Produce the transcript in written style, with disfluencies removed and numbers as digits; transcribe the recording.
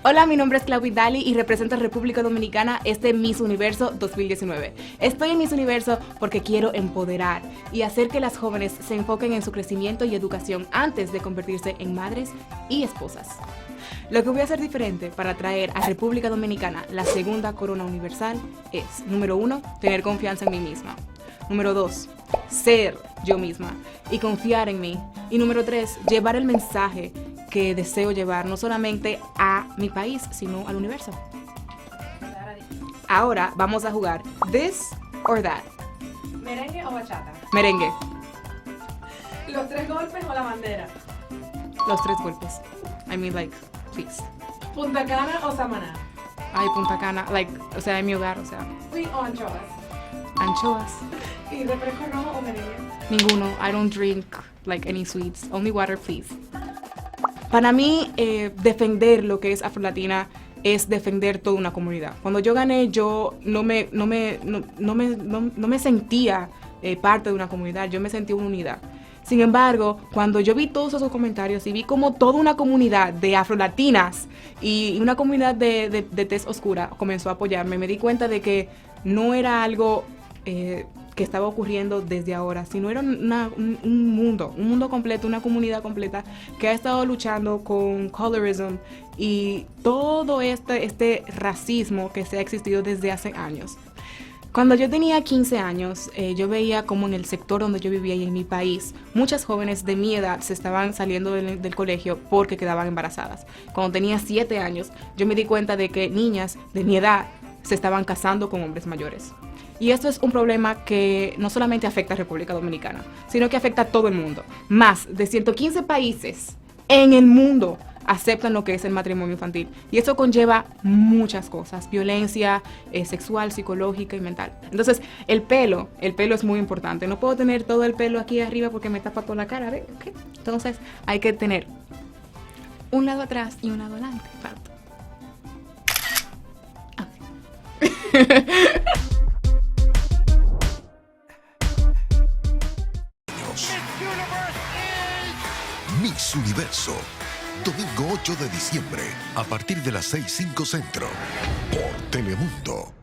Hola, mi nombre es Claudia Dali y represento a República Dominicana Miss Universo 2019. Estoy en Miss Universo porque quiero empoderar y hacer que las jóvenes se enfoquen en su crecimiento y educación antes de convertirse en madres y esposas. Lo que voy a hacer diferente para traer a República Dominicana la segunda corona universal es, número 1, tener confianza en mí misma. Número 2, ser yo misma y confiar en mí. Y número 3, llevar el mensaje que deseo llevar no solamente a mi país, sino al universo. Ahora vamos a jugar This or That. ¿Merengue o bachata? Merengue. ¿Los 3 golpes o la bandera? Los 3 golpes. I mean, like, please. ¿Punta Cana o Samaná? Ay, Punta Cana, like, o sea, en mi hogar, o sea. ¿Sweet o anchoas? Anchoas. ¿Y refresco rojo o merengue? Ninguno. I don't drink, like, any sweets. Only water, please. Para mí, defender lo que es Afrolatina es defender toda una comunidad. Cuando yo gané, yo no me sentía parte de una comunidad, yo me sentía una unidad. Sin embargo, cuando yo vi todos esos comentarios y vi como toda una comunidad de afrolatinas y una comunidad de tez oscura comenzó a apoyarme, me di cuenta de que no era algo que estaba ocurriendo desde ahora, sino era un mundo completo, una comunidad completa que ha estado luchando con colorism y todo este racismo que se ha existido desde hace años. Cuando yo tenía 15 años, yo veía como en el sector donde yo vivía y en mi país, muchas jóvenes de mi edad se estaban saliendo del colegio porque quedaban embarazadas. Cuando tenía 7 años, yo me di cuenta de que niñas de mi edad se estaban casando con hombres mayores. Y esto es un problema que no solamente afecta a República Dominicana, sino que afecta a todo el mundo. Más de 115 países en el mundo aceptan lo que es el matrimonio infantil. Y eso conlleva muchas cosas, violencia sexual, psicológica y mental. Entonces, el pelo es muy importante. No puedo tener todo el pelo aquí arriba porque me tapa toda la cara, ¿ves? Okay. Entonces, hay que tener un lado atrás y un lado adelante. Miss Universo, domingo 8 de diciembre, a partir de las 6:05 Centro, por Telemundo.